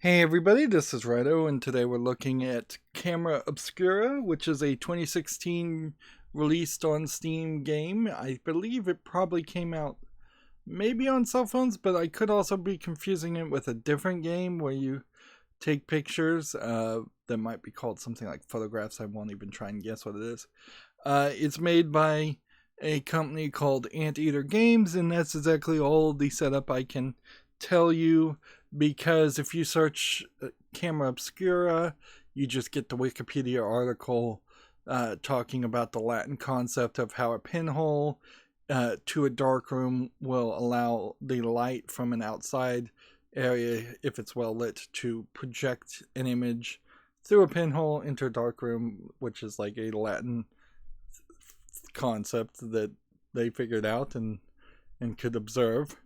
Hey everybody, this is Rydo, and today we're looking at Camera Obscura, which is a 2016 released on Steam game. I believe it probably came out maybe on cell phones, but I could also be confusing it with a different game where you take pictures that might be called something like photographs. I won't even try and guess what it is. It's made by a company called Anteater Games, and that's exactly all the setup I can tell you, because if you search Camera Obscura, you just get the Wikipedia article talking about the Latin concept of how a pinhole to a dark room will allow the light from an outside area, if it's well lit, to project an image through a pinhole into a dark room, which is like a Latin concept that they figured out and could observe.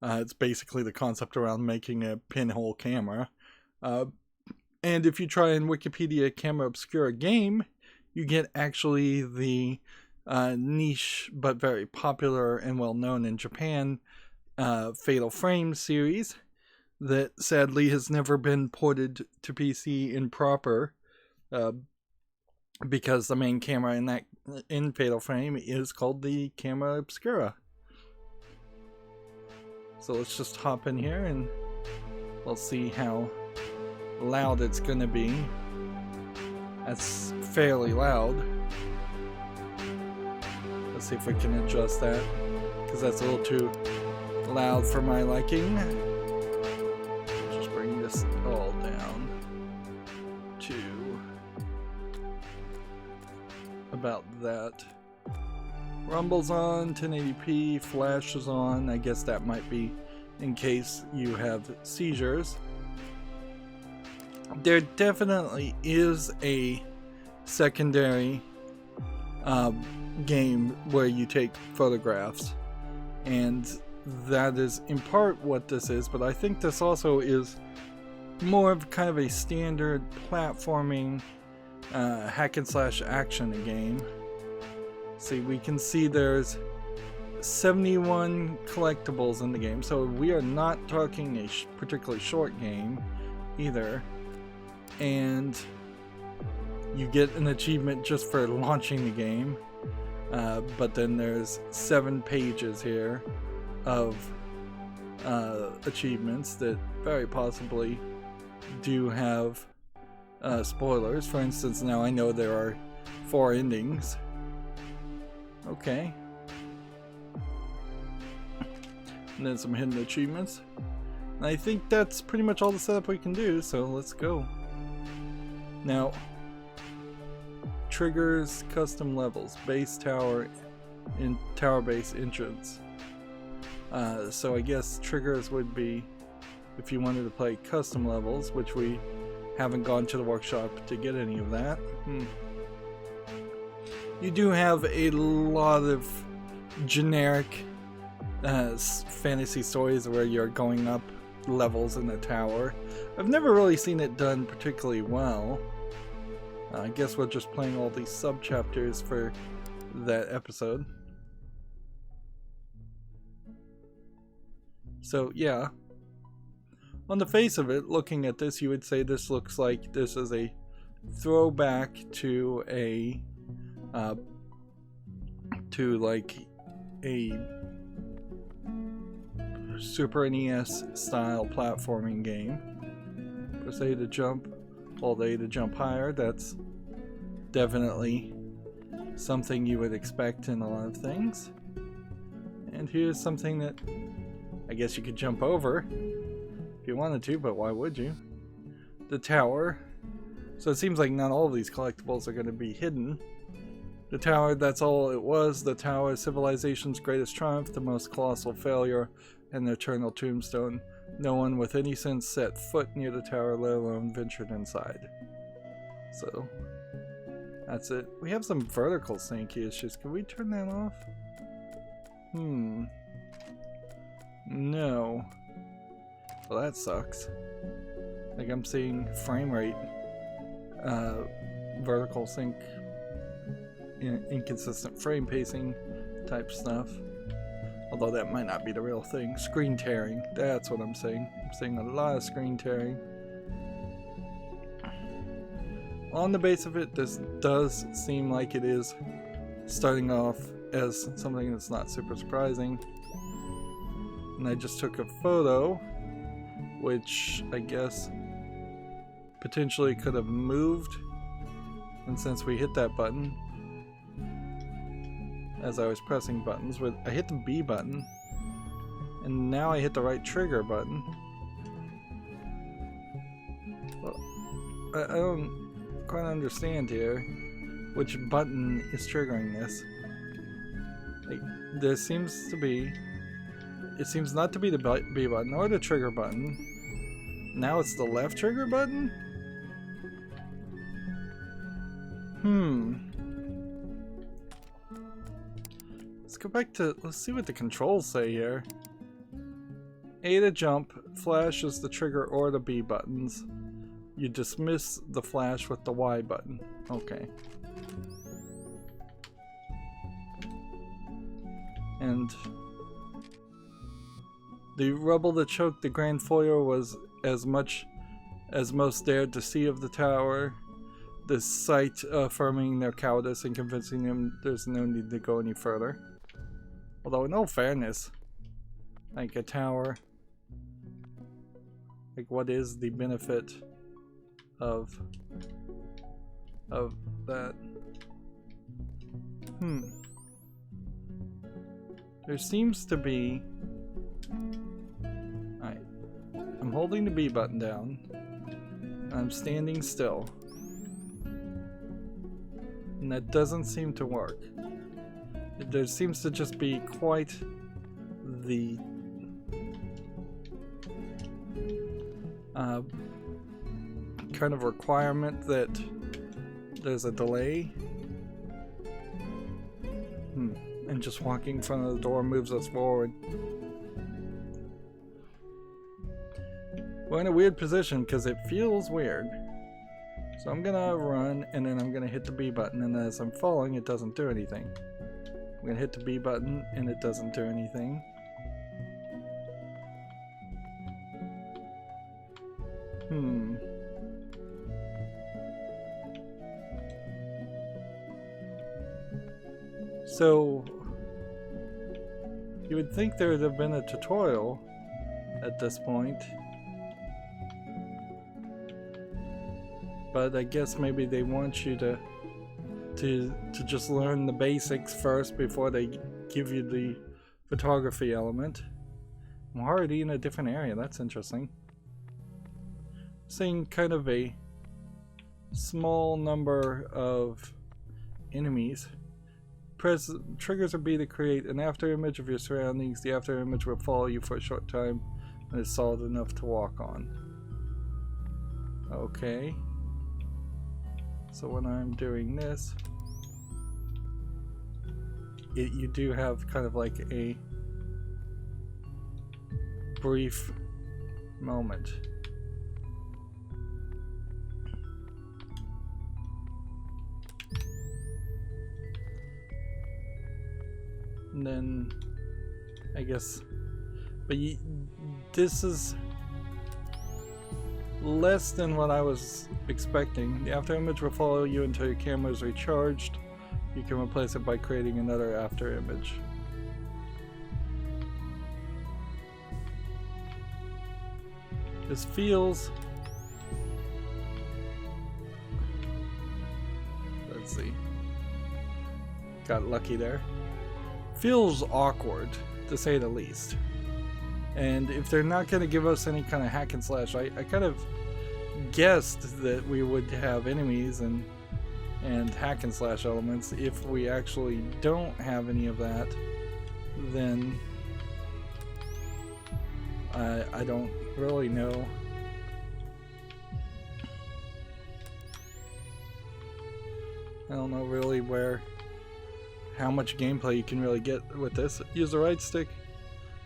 It's basically the concept around making a pinhole camera. And if you try and Wikipedia Camera Obscura game, you get actually the niche but very popular and well known in Japan Fatal Frame series that sadly has never been ported to PC in proper, because the main camera in Fatal Frame is called the Camera Obscura. So let's just hop in here and we'll see how loud it's going to be. That's fairly loud. Let's see if we can adjust that, because that's a little too loud for my liking. Just bring this all down to about that. Rumble's on, 1080p, flash is on. I guess that might be in case you have seizures. There definitely is a secondary game where you take photographs, and that is in part what this is, but I think this also is more of kind of a standard platforming hack and slash action game. See, we can see there's 71 collectibles in the game, so we are not talking a particularly short game either. And you get an achievement just for launching the game, but then there's 7 pages here of achievements that very possibly do have spoilers. For instance, now I know there are 4 endings. Okay. And then some hidden achievements. And I think that's pretty much all the setup we can do, so let's go. Now, triggers, custom levels, base tower, and tower base entrance. So I guess triggers would be if you wanted to play custom levels, which we haven't gone to the workshop to get any of that. You do have a lot of generic fantasy stories where you're going up levels in the tower. I've never really seen it done particularly well. I guess we're just playing all these sub-chapters for that episode. So yeah, on the face of it, looking at this, you would say this looks like this is a throwback to a like a Super NES style platforming game. Press A to jump, hold A to jump higher. That's definitely something you would expect in a lot of things. And here's something that I guess you could jump over if you wanted to, but why would you? The tower. So it seems like not all of these collectibles are going to be hidden. The tower, that's all it was. The tower, civilization's greatest triumph, the most colossal failure, and the eternal tombstone. No one with any sense set foot near the tower, let alone ventured inside. So, that's it. We have some vertical sync issues. Can we turn that off? No. Well, that sucks. Like, I'm seeing frame rate vertical sync, inconsistent frame pacing type stuff. Although that might not be the real thing. Screen tearing, that's what I'm saying. I'm seeing a lot of screen tearing. on the base of it, this does seem like it is starting off as something that's not super surprising. And I just took a photo, which I guess potentially could have moved. And since we hit that button, as I was pressing buttons, I hit the B button, and now I hit the right trigger button. Well, I don't quite understand here which button is triggering this. Like, there seems to be, it seems not to be the B button or the trigger button. Now it's the left trigger button? Let's go back to, let's see what the controls say here. A to jump, flash is the trigger or the B buttons. You dismiss the flash with the Y button. Okay. And the rubble that choked the Grand Foyer was as much as most dared to see of the tower. The sight affirming their cowardice and convincing them there's no need to go any further. Although in all fairness, like a tower, like what is the benefit of that? There seems to be, I'm holding the B button down. I'm standing still. And that doesn't seem to work. There seems to just be quite the kind of requirement that there's a delay. And just walking in front of the door moves us forward. We're in a weird position because it feels weird. So I'm gonna run and then I'm gonna hit the B button, and as I'm falling it doesn't do anything. I'm gonna hit the B button and it doesn't do anything. So you would think there would have been a tutorial at this point. But I guess maybe they want you to just learn the basics first before they give you the photography element. I'm already in a different area, that's interesting. Seeing kind of a small number of enemies. Press triggers a B to create an afterimage of your surroundings. The afterimage will follow you for a short time and is solid enough to walk on. Okay. So when I'm doing this, you do have kind of like a brief moment. And then, I guess, but this is less than what I was expecting. The afterimage will follow you until your camera is recharged. You can replace it by creating another afterimage. This feels... Let's see. Got lucky there. Feels awkward, to say the least. And if they're not going to give us any kind of hack and slash, I kind of guessed that we would have enemies and hack and slash elements. If we actually don't have any of that, then I don't really know. I don't know really how much gameplay you can really get with this. Use the right stick,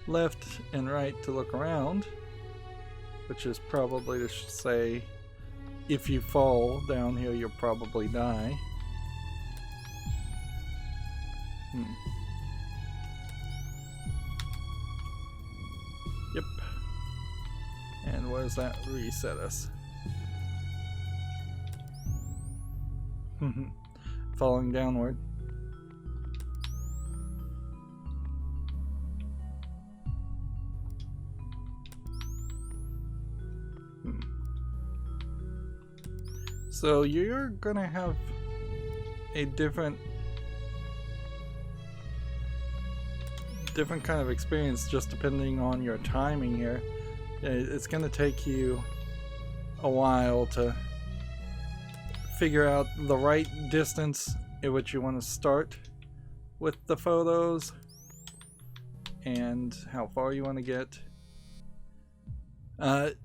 left and right to look around, which is probably to say if you fall down here you'll probably die. Yep. And where does that reset us? Falling downward. So you're gonna have a different kind of experience just depending on your timing here. It's gonna take you a while to figure out the right distance at which you want to start with the photos and how far you want to get.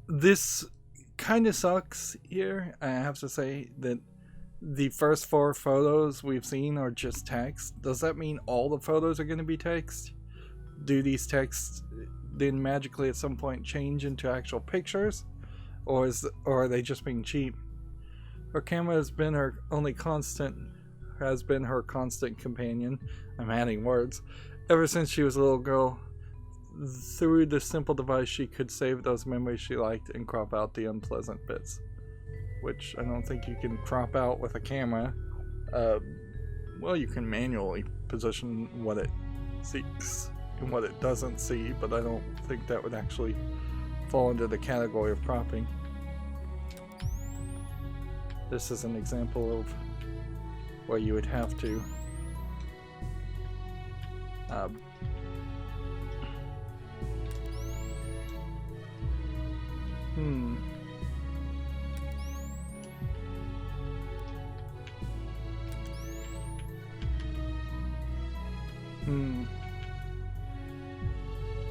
This kind of sucks here. I have to say that the first 4 photos we've seen are just text. Does that mean all the photos are going to be text? Do these texts then magically at some point change into actual pictures? Or are they just being cheap? Her camera has been her constant companion. I'm adding words. Ever since she was a little girl. Through this simple device, she could save those memories she liked and crop out the unpleasant bits, which I don't think you can crop out with a camera. Well, you can manually position what it sees and what it doesn't see, but I don't think that would actually fall into the category of cropping. This is an example of where you would have to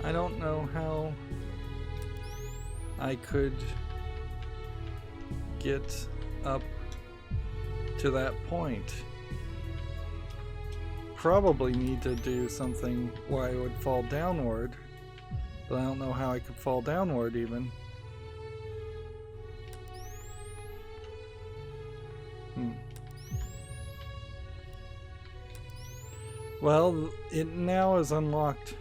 I don't know how I could get up to that point. Probably need to do something where I would fall downward, but I don't know how I could fall downward even. Well, it now is unlocked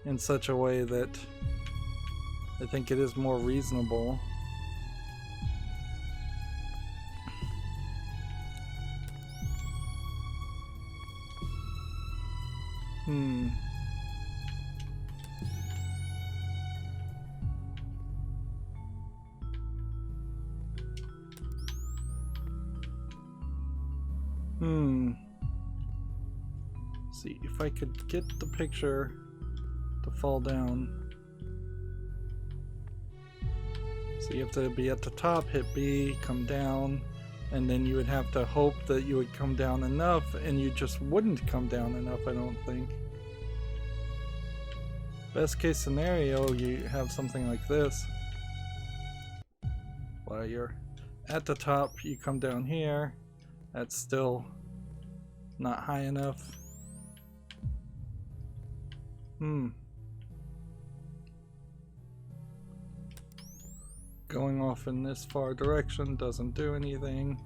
in such a way that I think it is more reasonable. See if I could get the picture to fall down. So you have to be at the top, hit B, come down, and then you would have to hope that you would come down enough, and you just wouldn't come down enough, I don't think. Best case scenario, you have something like this. While you're at the top, you come down here. That's still not high enough. Going off in this far direction doesn't do anything.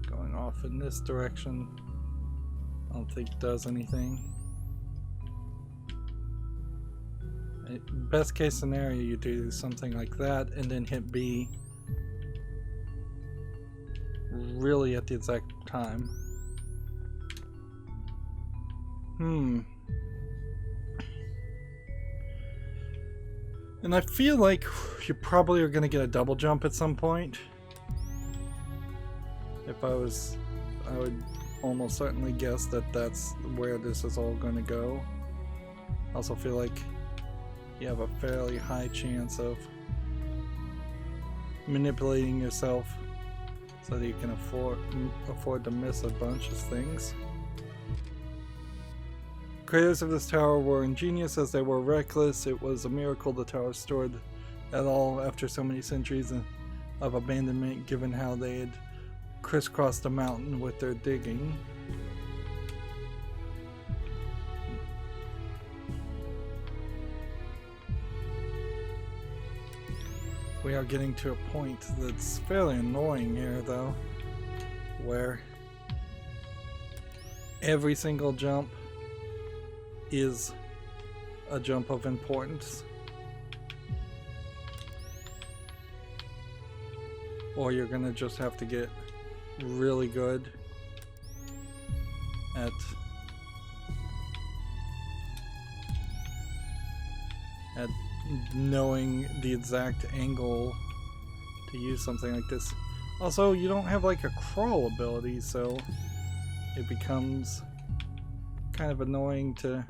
Going off in this direction, I don't think does anything. Best case scenario, you do something like that and then hit B really at the exact time. And I feel like you probably are going to get a double jump at some point. If I would almost certainly guess that that's where this is all going to go. I also feel like you have a fairly high chance of manipulating yourself so that you can afford to miss a bunch of things. Creators of this tower were ingenious as they were reckless. It was a miracle the tower stood at all after so many centuries of abandonment, given how they had crisscrossed the mountain with their digging. We are getting to a point that's fairly annoying here, though, where every single jump is a jump of importance. or you're gonna just have to get really good at knowing the exact angle to use something like this. Also, you don't have like a crawl ability, so it becomes kind of annoying to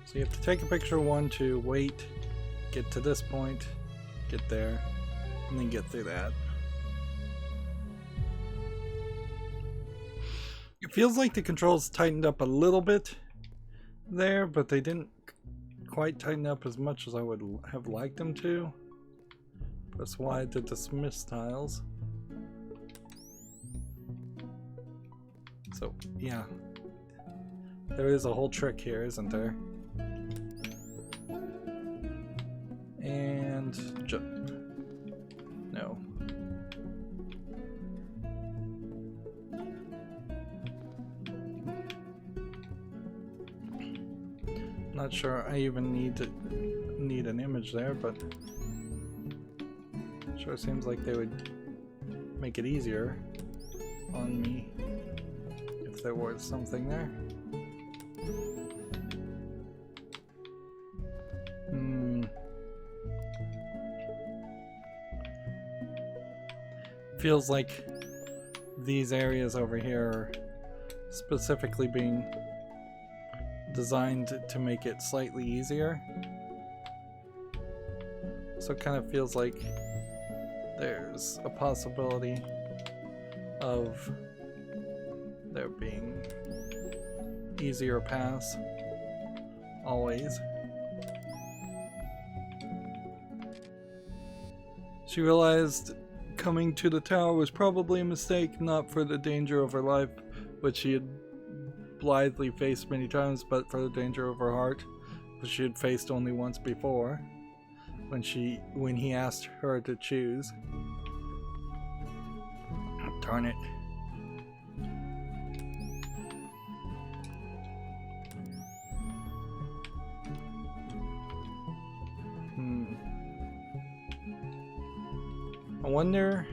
So you have to take a picture of 1, 2, wait, get to this point, get there, and then get through that. It feels like the controls tightened up a little bit there, but they didn't quite tighten up as much as I would have liked them to. That's why I did the dismiss tiles. So, yeah. There is a whole trick here, isn't there? And jump. No. Not sure I even need an image there, but sure seems like they would make it easier on me if there was something there. Feels like these areas over here are specifically being designed to make it slightly easier. So it kind of feels like there's a possibility of there being easier paths always. She realized coming to the tower was probably a mistake, not for the danger of her life, which she had blithely faced many times, but for the danger of her heart, which she had faced only once before, when he asked her to choose. Darn it. I wonder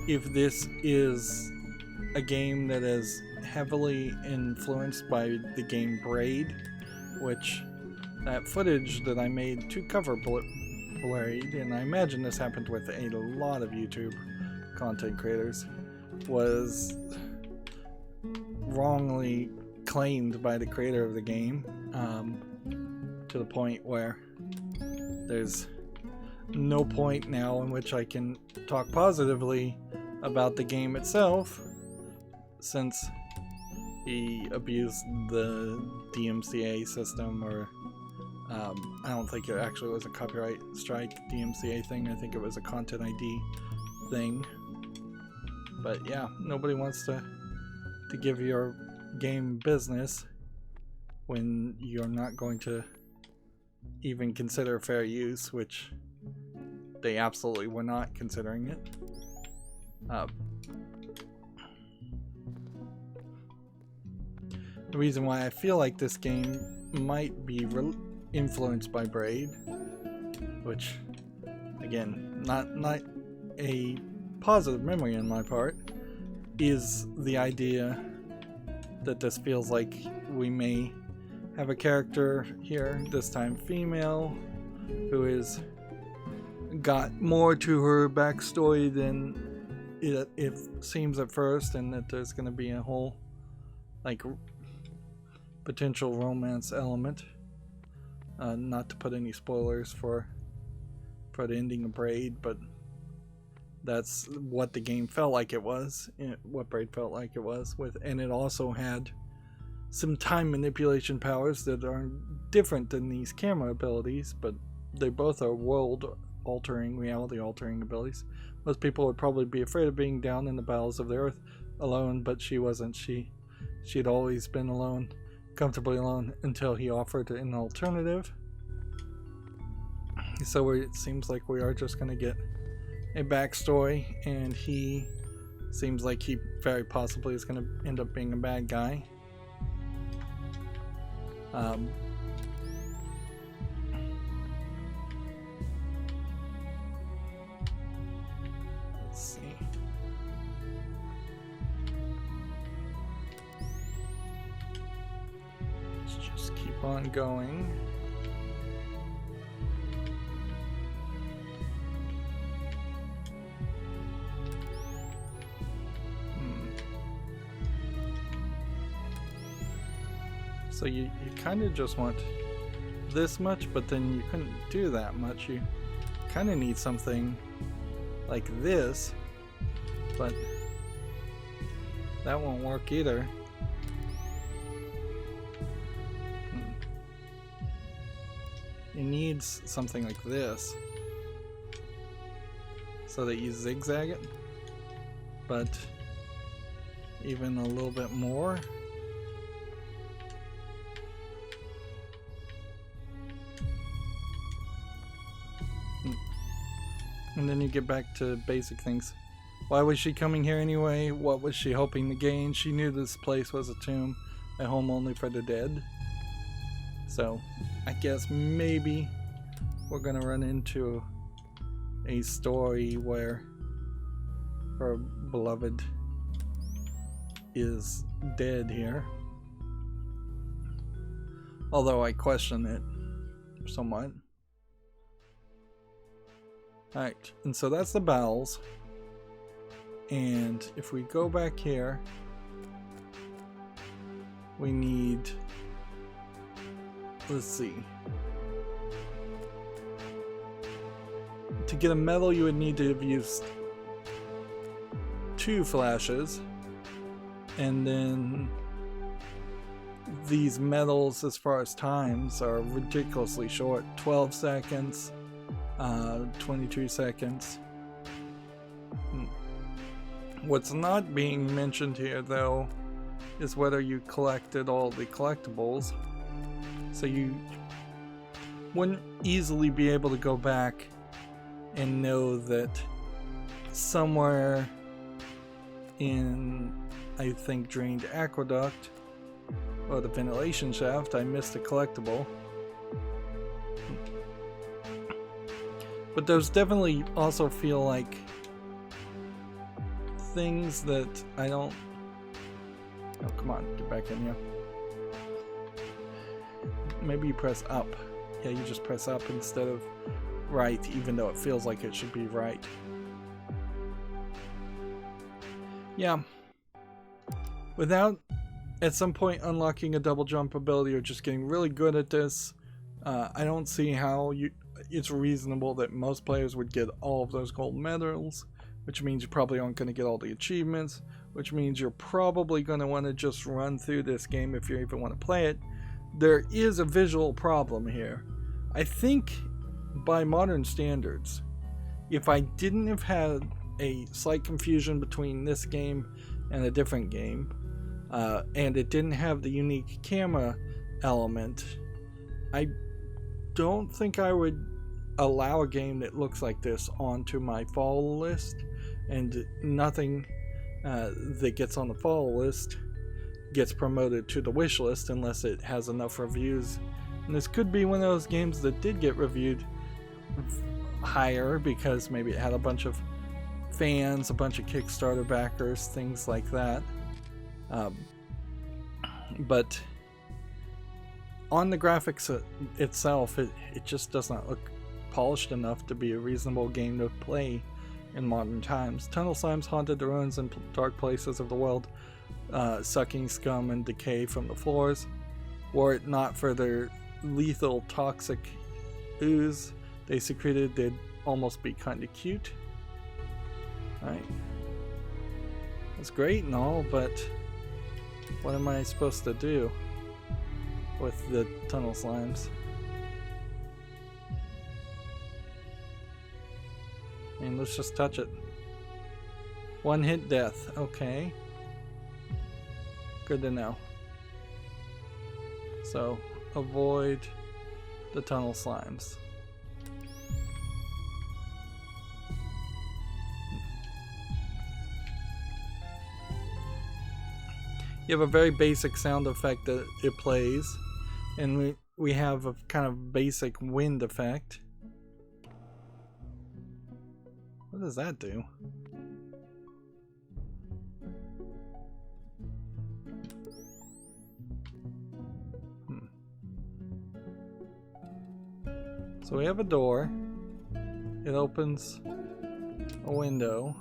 if this is a game that is heavily influenced by the game Braid, which that footage that I made to cover Braid, and I imagine this happened with a lot of YouTube content creators, was wrongly claimed by the creator of the game, to the point where there's no point now in which I can talk positively about the game itself, since he abused the DMCA system, or I don't think it actually was a copyright strike DMCA thing. I think it was a content ID thing. But yeah, nobody wants to give your game business when you're not going to even consider fair use, which they absolutely were not considering it. The reason why I feel like this game might be influenced by Braid, which, again, not a positive memory on my part, is the idea that this feels like we may have a character here, this time female, who is got more to her backstory than it seems at first, and that there's going to be a whole like potential romance element. Not to put any spoilers for the ending of Braid, but that's what the game felt like it was, what Braid felt like it was with, and it also had some time manipulation powers that are different than these camera abilities, but they both are world-altering, reality-altering abilities. Most people would probably be afraid of being down in the bowels of the earth alone, but she wasn't. She'd always been alone, comfortably alone, until he offered an alternative. So it seems like we are just going to get a backstory, and he Seems like he very possibly is going to end up being a bad guy. Let's see. Let's just keep on going. So you kind of just want this much, but then you couldn't do that much. You kind of need something like this, but that won't work either. It needs something like this so that you zigzag it, but even a little bit more. And then you get back to basic things. Why was she coming here anyway? What was she hoping to gain? She knew this place was a tomb, a home only for the dead. So, I guess maybe we're gonna run into a story where her beloved is dead here. Although I question it somewhat. Alright, and so that's the bowels. And if we go back here, we need, let's see. To get a medal, you would need to have used 2 flashes. And then these medals, as far as times, are ridiculously short. 12 seconds. 22 seconds. What's not being mentioned here, though, is whether you collected all the collectibles. So you wouldn't easily be able to go back and know that somewhere in, I think, Drained Aqueduct or the ventilation shaft, I missed a collectible. But those definitely also feel like things that I don't... Oh, come on, get back in here. Maybe you press up. Yeah, you just press up instead of right, even though it feels like it should be right. Yeah. Without, at some point, unlocking a double jump ability or just getting really good at this, I don't see how it's reasonable that most players would get all of those gold medals, which means you probably aren't going to get all the achievements, which means you're probably going to want to just run through this game if you even want to play it. There is a visual problem here. I think by modern standards, if I didn't have had a slight confusion between this game and a different game, and it didn't have the unique camera element, I don't think I would allow a game that looks like this onto my follow list, and nothing that gets on the follow list gets promoted to the wish list unless it has enough reviews. And this could be one of those games that did get reviewed higher because maybe it had a bunch of fans, a bunch of Kickstarter backers, things like that. But on the graphics itself, it just does not look polished enough to be a reasonable game to play in modern times. Tunnel slimes haunted the ruins and dark places of the world, sucking scum and decay from the floors. Were it not for their lethal toxic ooze they secreted, they'd almost be kind of cute. Right. That's great and all, but what am I supposed to do with the tunnel slimes? And let's just touch it. One hit death. Okay. Good to know. So, avoid the tunnel slimes. You have a very basic sound effect that it plays, and we have a kind of basic wind effect. What does that do? So we have a door. It opens a window.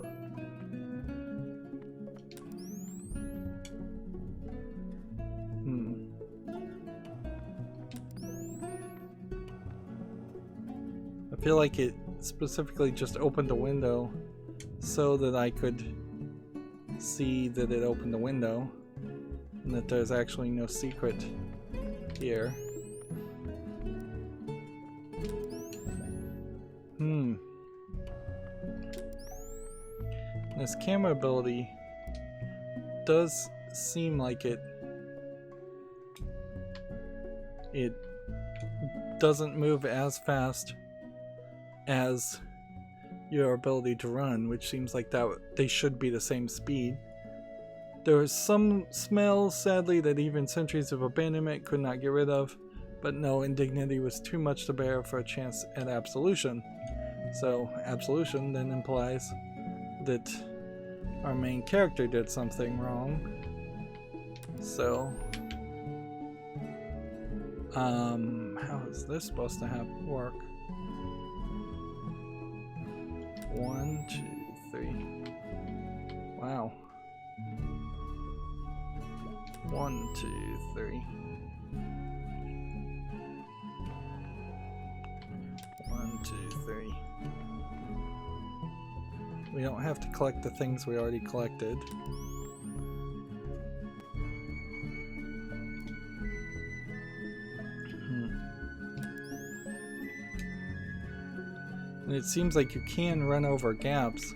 I feel like it specifically just opened a window so that I could see that it opened the window and that there's actually no secret here. This camera ability does seem like it doesn't move as fast as your ability to run, which seems like that they should be the same speed. There are some smells, sadly, that even centuries of abandonment could not get rid of, but no, indignity was too much to bear for a chance at absolution. So absolution then implies that our main character did something wrong. So how is this supposed to work? 1, 2, 3. Wow. 1, 2, 3. 1, 2, 3. We don't have to collect the things we already collected. And it seems like you can run over gaps,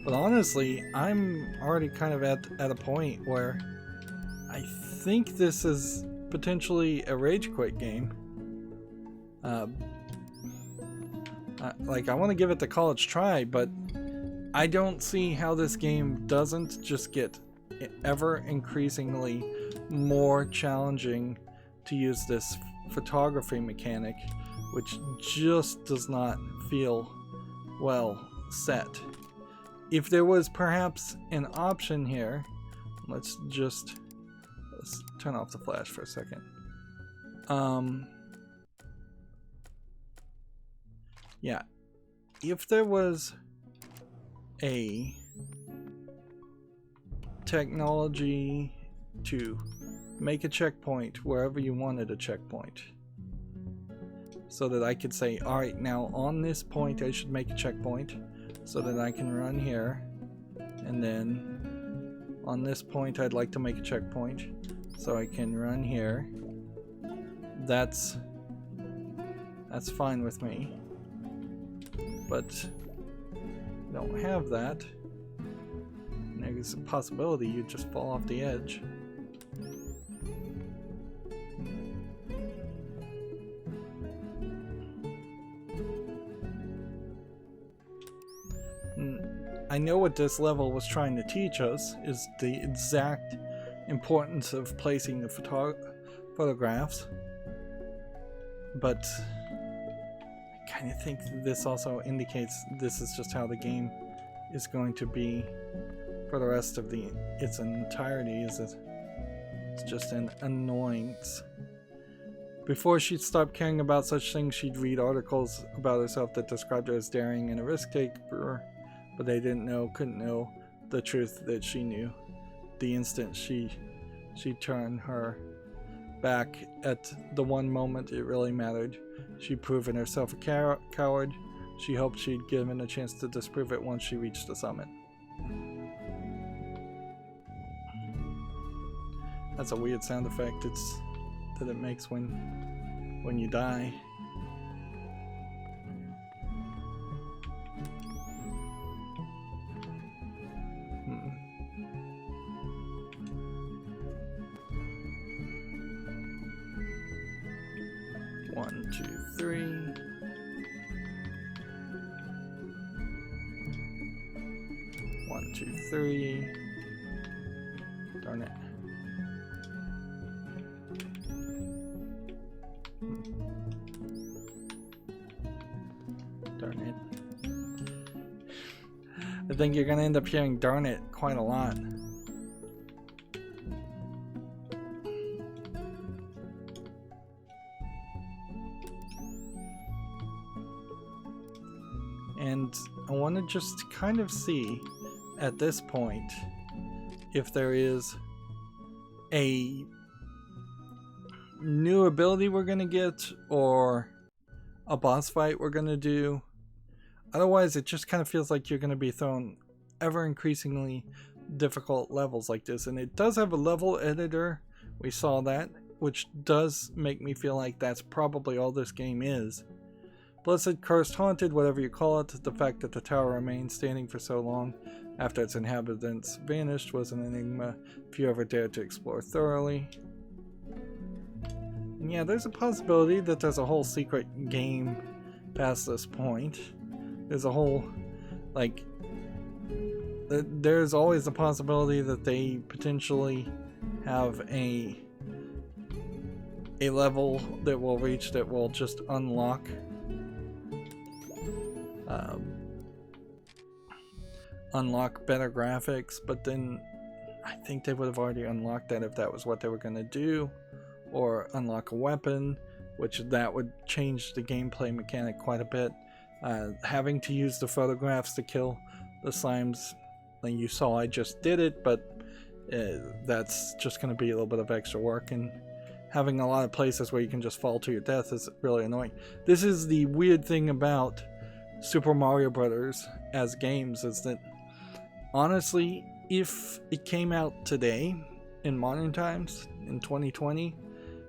but honestly, I'm already kind of at a point where I think this is potentially a rage quit game. Like, I want to give it the college try, but I don't see how this game doesn't just get ever increasingly more challenging to use this photography mechanic, which just does not feel well set. If there was perhaps an option here, let's turn off the flash for a second. Yeah, if there was a technology to make a checkpoint wherever you wanted a checkpoint, so that I could say, alright, now on this point I should make a checkpoint so that I can run here, and then on this point I'd like to make a checkpoint so I can run here. That's fine with me, but don't have that. There's a possibility you just fall off the edge. I know what this level was trying to teach us is the exact importance of placing the photographs, but I kind of think this also indicates this is just how the game is going to be for the rest of its entirety. It's just an annoyance. Before she'd stop caring about such things, she'd read articles about herself that described her as daring and a risk-taker, but they couldn't know the truth that she knew. The instant she turned her back at the one moment it really mattered, she'd proven herself a coward. She hoped she'd given a chance to disprove it once she reached the summit. That's a weird sound effect that it makes when you die. One, two, three. One, two, three. Darn it. I think you're gonna end up hearing "darn it" quite a lot. And I want to just kind of see at this point if there is a new ability we're going to get or a boss fight we're going to do. Otherwise, it just kind of feels like you're going to be thrown ever increasingly difficult levels like this. And it does have a level editor. We saw that, which does make me feel like that's probably all this game is. Blessed, cursed, haunted, whatever you call it, the fact that the tower remained standing for so long after its inhabitants vanished was an enigma if you ever dared to explore thoroughly. And yeah, there's a possibility that there's a whole secret game past this point. There's a whole, like, there's always a possibility that they potentially have a level that we'll reach that will just unlock unlock better graphics, but then I think they would have already unlocked that if that was what they were going to do, or unlock a weapon, which that would change the gameplay mechanic quite a bit. Having to use the photographs to kill the slimes, like you saw, I just did it, but that's just going to be a little bit of extra work, and having a lot of places where you can just fall to your death is really annoying. This is the weird thing about Super Mario Brothers as games, is that honestly, if it came out today in modern times in 2020,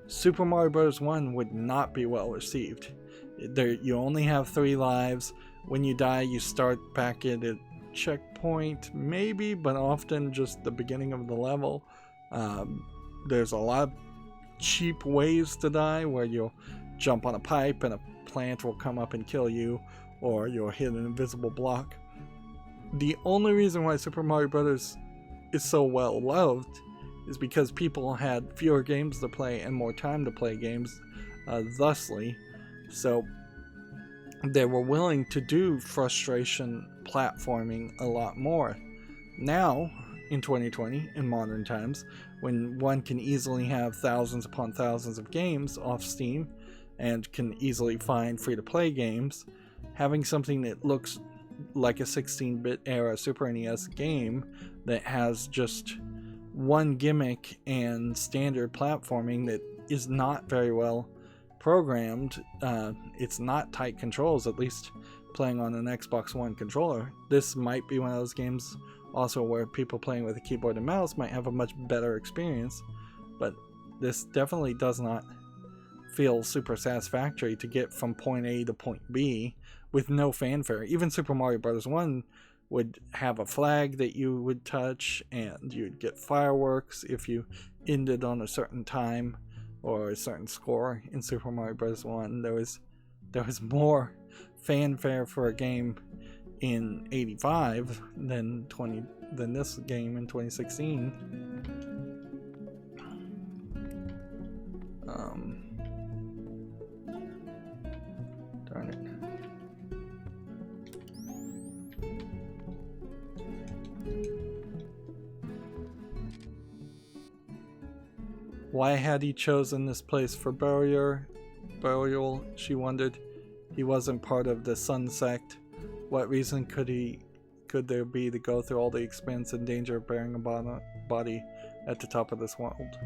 Super Mario Bros. 1 would not be well received. You only have 3 lives. When you die, you start back at a checkpoint, maybe, but often just the beginning of the level. There's a lot of cheap ways to die, where you'll jump on a pipe and a plant will come up and kill you, or you'll hit an invisible block. The only reason why Super Mario Bros. Is so well loved is because people had fewer games to play and more time to play games, thusly. So they were willing to do frustration platforming a lot more. Now, in 2020, in modern times, when one can easily have thousands upon thousands of games off Steam and can easily find free-to-play games, having something that looks like a 16-bit era Super NES game that has just one gimmick and standard platforming that is not very well programmed, it's not tight controls, at least playing on an Xbox One controller. This might be one of those games also where people playing with a keyboard and mouse might have a much better experience, but this definitely does not feel super satisfactory to get from point A to point B with no fanfare. Even Super Mario Bros. 1 would have a flag that you would touch, and you'd get fireworks if you ended on a certain time or a certain score. In Super Mario Bros. 1, there was more fanfare for a game in '85 than this game in 2016. Darn it. Why had he chosen this place for burial? She wondered. He wasn't part of the Sun sect. What reason could there be to go through all the expense and danger of burying a body at the top of this world?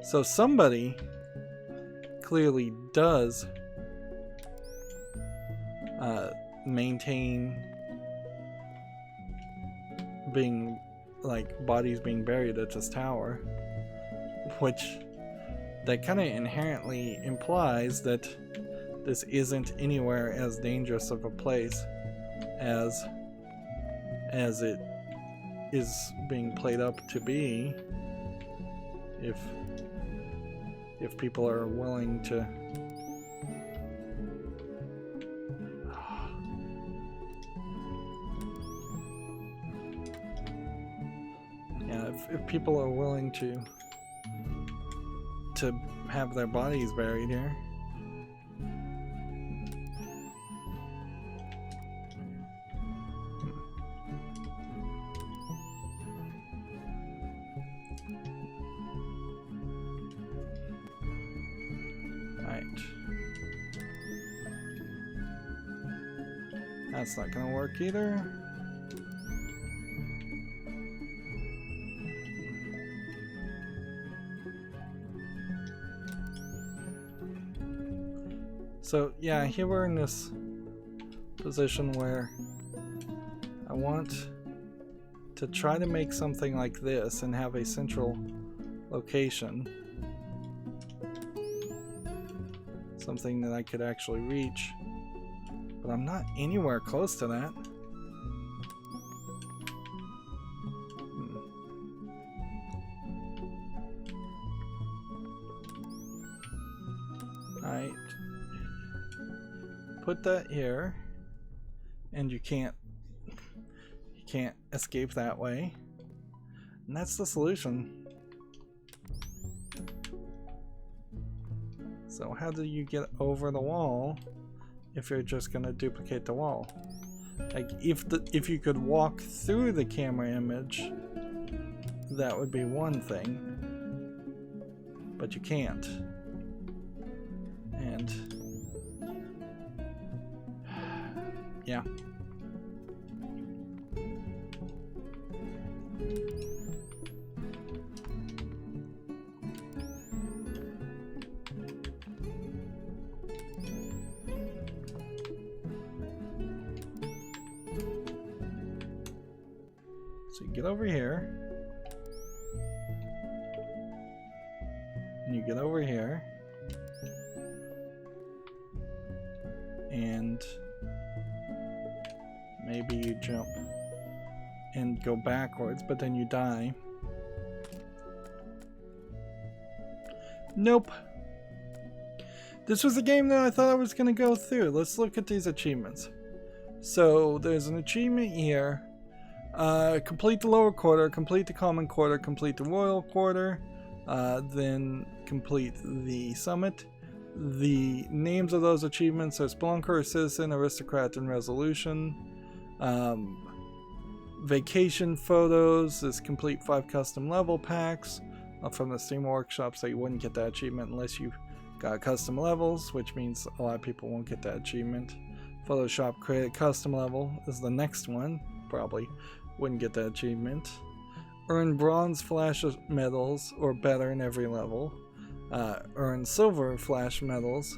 So somebody clearly does maintain being, like, bodies being buried at this tower, which that kind of inherently implies that this isn't anywhere as dangerous of a place as it is being played up to be, if people are willing to if people are willing to have their bodies buried here. That's not gonna work either. So yeah, here we're in this position where I want to try to make something like this and have a central location. Something that I could actually reach. But I'm not anywhere close to that. Alright. Put that here. And you can't escape that way. And that's the solution. So how do you get over the wall if you're just gonna duplicate the wall? Like if you could walk through the camera image, that would be one thing. But you can't. And yeah. So you get over here, and you get over here, and maybe you jump and go backwards, but then you die. Nope. This was a game that I thought I was going to go through. Let's look at these achievements. So there's an achievement here. Complete the lower quarter, complete the common quarter, complete the royal quarter, then complete the summit. The names of those achievements are Spelunker, Citizen, Aristocrat, and Resolution. Vacation photos is complete 5 custom level packs from the Steam Workshop, so you wouldn't get that achievement unless you got custom levels, which means a lot of people won't get that achievement. Photoshop create a custom level is the next one, probably wouldn't get that achievement. Earn bronze flash medals or better in every level. Earn silver flash medals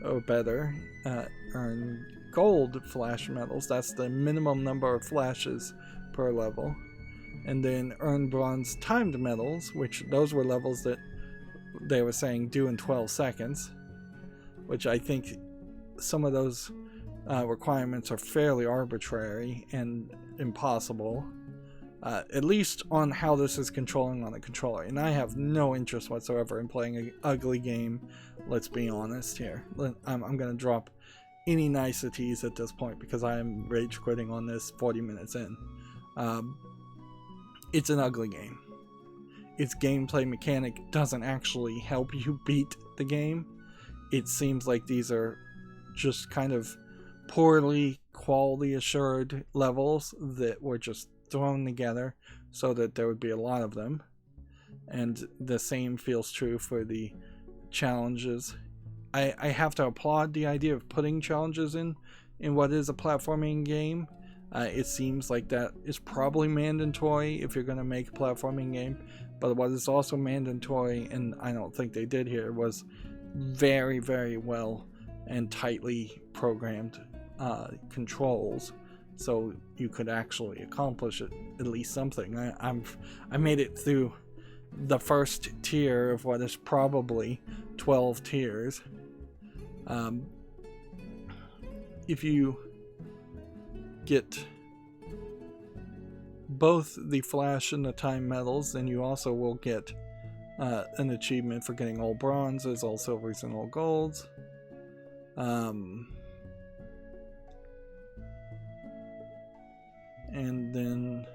or better. Earn gold flash medals, that's the minimum number of flashes per level. And then earn bronze timed medals, which those were levels that they were saying do in 12 seconds, which I think some of those requirements are fairly arbitrary and impossible, at least on how this is controlling on the controller. And I have no interest whatsoever in playing an ugly game, let's be honest here. I'm going to drop any niceties at this point because I am rage quitting on this 40 minutes in. It's an ugly game. Its gameplay mechanic doesn't actually help you beat the game. It seems like these are just kind of poorly quality assured levels that were just thrown together so that there would be a lot of them. And the same feels true for the challenges. I have to applaud the idea of putting challenges in what is a platforming game. It seems like that is probably mandatory if you're going to make a platforming game. But what is also mandatory, and I don't think they did here, was very, very well and tightly programmed controls, so you could actually accomplish it, at least something. I made it through the first tier of what is probably 12 tiers. If you get both the flash and the time medals, then you also will get an achievement for getting all bronzes, all silvers, and all golds. And then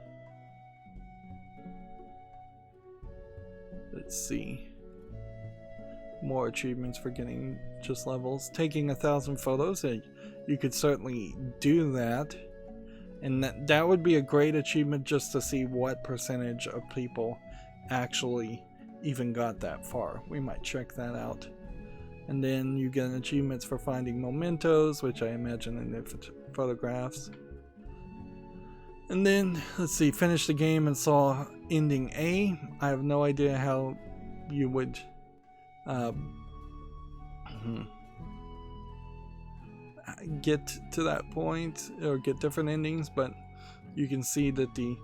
let's see, more achievements for getting just levels. Taking 1,000 photos, you could certainly do that, and that would be a great achievement just to see what percentage of people actually even got that far. We might check that out. And then you get achievements for finding mementos, which I imagine photographs. And then, let's see, finish the game and saw ending A. I have no idea how you would get to that point or get different endings, but you can see that the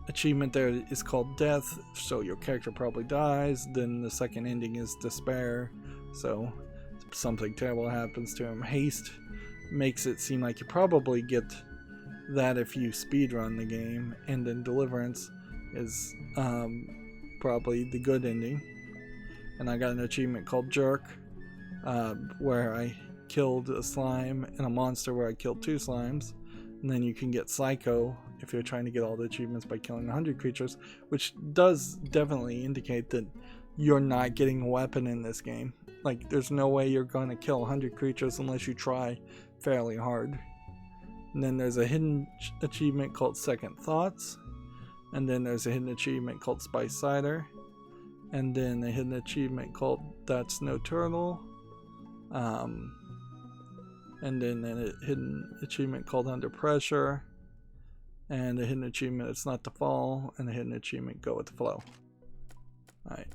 achievement there is called death, so your character probably dies. Then the second ending is despair, so something terrible happens to him. Haste makes it seem like you probably get that if you speedrun the game, and then deliverance is probably the good ending. And I got an achievement called jerk, where I killed a slime, and a monster where I killed 2 slimes. And then you can get psycho if you're trying to get all the achievements by killing 100 creatures, which does definitely indicate that you're not getting a weapon in this game. Like, there's no way you're going to kill 100 creatures unless you try fairly hard. And then there's a hidden achievement called Second Thoughts. And then there's a hidden achievement called Spice Cider. And then a hidden achievement called That's No Turtle. And then a hidden achievement called Under Pressure. And a hidden achievement It's Not to Fall. And a hidden achievement Go With The Flow. Alright.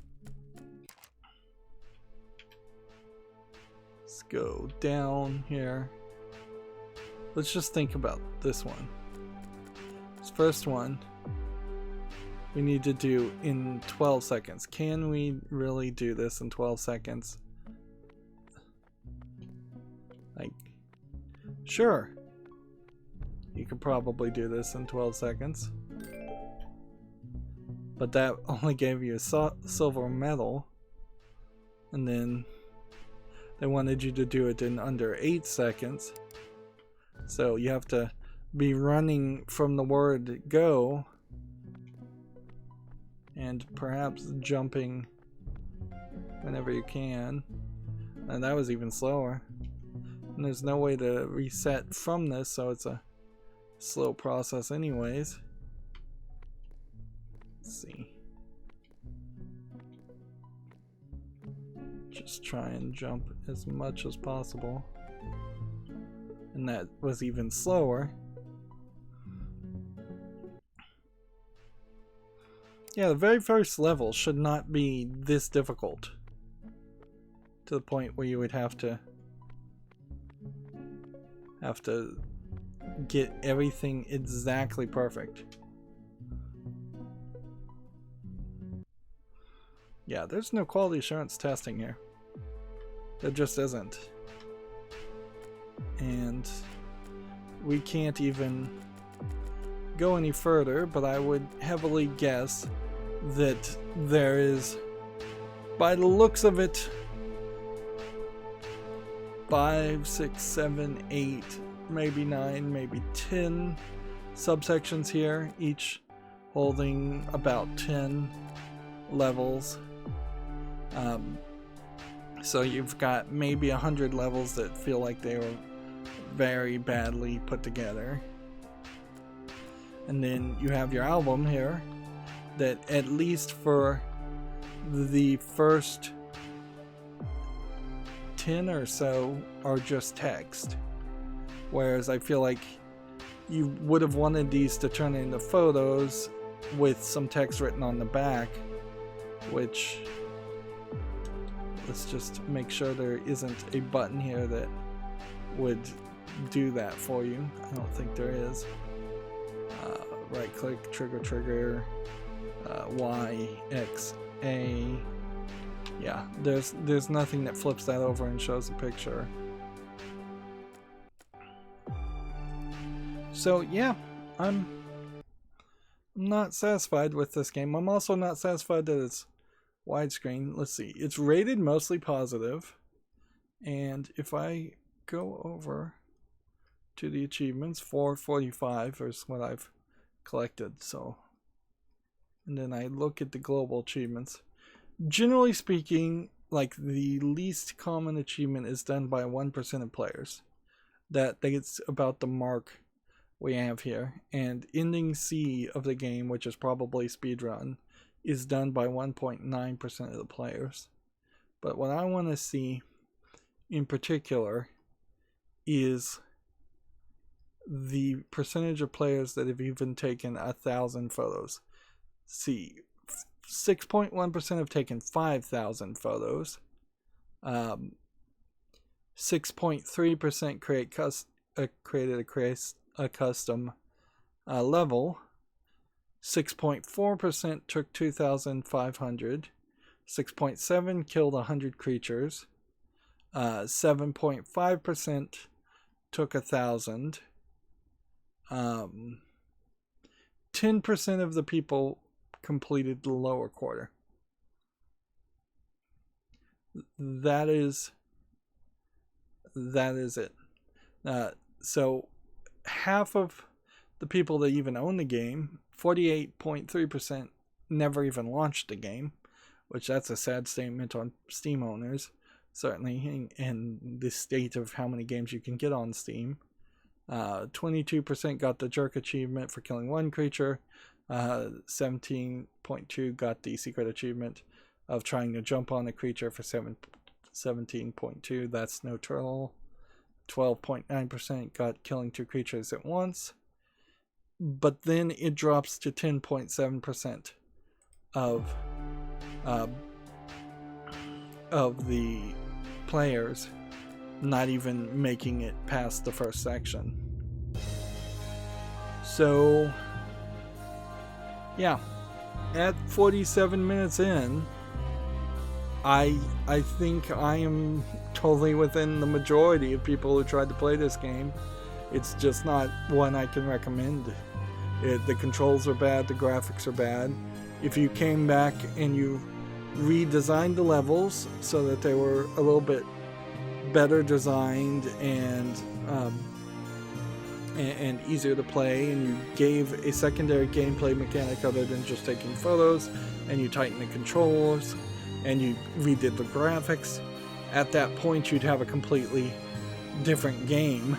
Let's go down here. Let's just think about this one. This first one we need to do in 12 seconds. Can we really do this in 12 seconds? Like, sure. You could probably do this in 12 seconds. But that only gave you a silver medal. And then they wanted you to do it in under 8 seconds. So you have to be running from the word go and perhaps jumping whenever you can. And that was even slower. And there's no way to reset from this, so it's a slow process anyways. Let's see. Just try and jump as much as possible. And that was even slower. Yeah, the very first level should not be this difficult. To the point where you would have to get everything exactly perfect. Yeah, there's no quality assurance testing here. There just isn't. And we can't even go any further, but I would heavily guess that there is, by the looks of it, 5, 6, 7, 8, maybe 9, maybe 10 subsections here, each holding about 10 levels. So you've got maybe 100 levels that feel like they were very badly put together. And then you have your album here that, at least for the first 10 or so, are just text. Whereas I feel like you would have wanted these to turn into photos with some text written on the back, which, let's just make sure there isn't a button here that would do that for you. I don't think there is. Right click, trigger, Y, X, A. Yeah, there's nothing that flips that over and shows a picture. So yeah, I'm not satisfied with this game. I'm also not satisfied that it's widescreen. Let's see, it's rated mostly positive, and if I go over to the achievements, 445 is what I've collected. So, and then I look at the global achievements. Generally speaking, like, the least common achievement is done by 1% of players. That's about the mark we have here. And ending C of the game, which is probably speedrun, is done by 1.9% of the players. But what I want to see in particular is the percentage of players that have even taken 1,000 photos. See, 6.1% have taken 5,000 photos. 6.3% created a custom level. 6.4% took 2,500. 6.7% killed 100 creatures. 7.5% took 1,000. 10% of the people completed the lower quarter. That is it. So half of the people that even own the game, 48.3%, never even launched the game, which that's a sad statement on Steam owners, certainly in the state of how many games you can get on Steam. 22% got the jerk achievement for killing one creature. 17.2% got the secret achievement of trying to jump on a creature for 17.2%. That's no turtle. 12.9% got killing two creatures at once. But then it drops to 10.7% of the players not even making it past the first section. So yeah, at 47 minutes in, I think I am totally within the majority of people who tried to play this game. It's just not one I can recommend. The controls are bad, the graphics are bad. If you came back and you redesigned the levels so that they were a little bit better designed and easier to play, and you gave a secondary gameplay mechanic other than just taking photos, and you tightened the controls, and you redid the graphics, at that point you'd have a completely different game.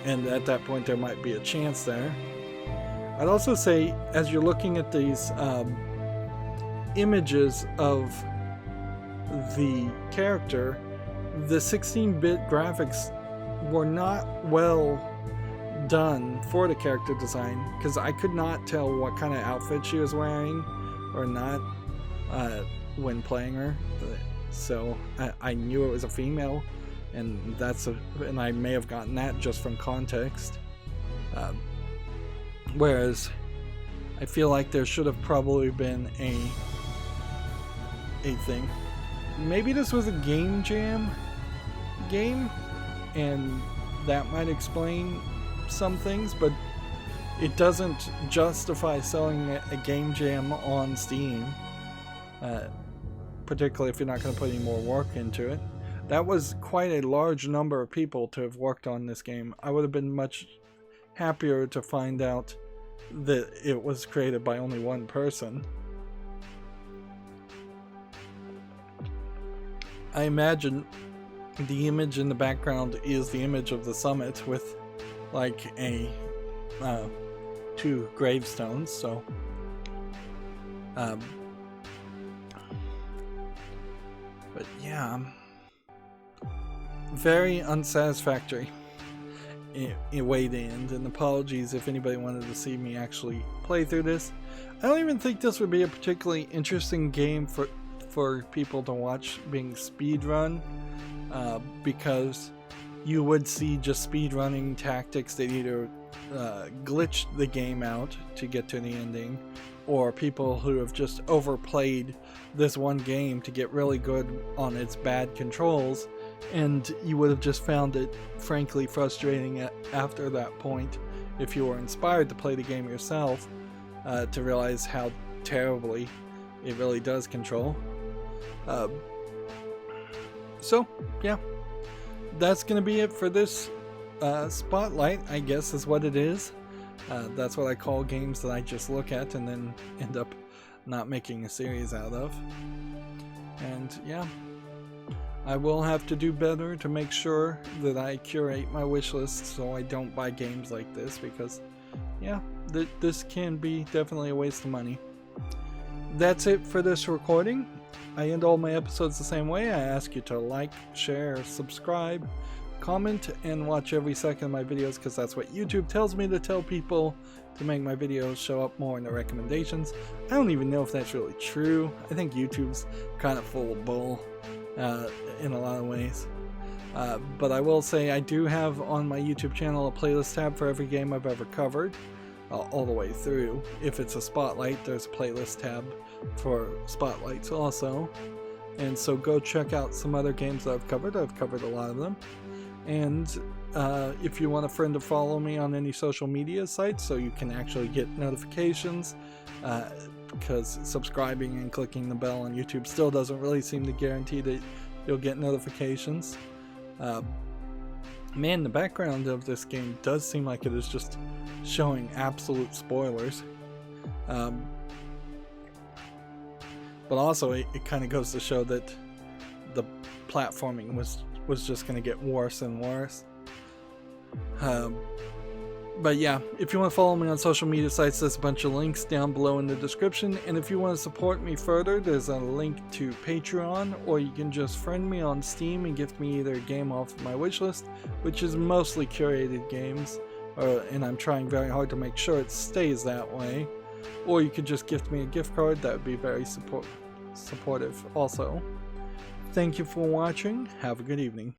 And at that point there might be a chance there. I'd also say, as you're looking at these images of the character, the 16-bit graphics were not well done for the character design, because I could not tell what kind of outfit she was wearing or not when playing her. So I knew it was a female, and and I may have gotten that just from context. Whereas I feel like there should have probably been a thing. Maybe this was a game jam game, and that might explain some things, but it doesn't justify selling a game jam on Steam, particularly if you're not going to put any more work into it. That was quite a large number of people to have worked on this game. I would have been much happier to find out that it was created by only one person. I imagine the image in the background is the image of the summit with like a two gravestones, so but yeah, very unsatisfactory in way to end, and apologies if anybody wanted to see me actually play through this. I don't even think this would be a particularly interesting game for people to watch being speedrun, because you would see just speedrunning tactics that either glitch the game out to get to the ending, or people who have just overplayed this one game to get really good on its bad controls, and you would have just found it frankly frustrating after that point if you were inspired to play the game yourself, to realize how terribly it really does control. So yeah, that's gonna be it for this spotlight, I guess is what it is. That's what I call games that I just look at and then end up not making a series out of. And yeah, I will have to do better to make sure that I curate my wish list so I don't buy games like this, because yeah, this can be definitely a waste of money. That's it for this recording. I end all my episodes the same way. I ask you to like, share, subscribe, comment and watch every second of my videos, because that's what YouTube tells me to tell people to make my videos show up more in the recommendations. I don't even know if that's really true. I think YouTube's kind of full of bull in a lot of ways. But I will say I do have on my YouTube channel a playlist tab for every game I've ever covered, all the way through. If it's a spotlight, there's a playlist tab for spotlights also. And so go check out some other games that I've covered. I've covered a lot of them. And if you want a friend to follow me on any social media sites so you can actually get notifications, because subscribing and clicking the bell on YouTube still doesn't really seem to guarantee that you'll get notifications. Man, the background of this game does seem like it is just showing absolute spoilers. But also it kind of goes to show that the platforming was just going to get worse and worse. But yeah, if you want to follow me on social media sites, there's a bunch of links down below in the description. And if you want to support me further, there's a link to Patreon, or you can just friend me on Steam and gift me either a game off of my wishlist, which is mostly curated games, and I'm trying very hard to make sure it stays that way. Or you could just gift me a gift card. That would be very supportive also. Thank you for watching. Have a good evening.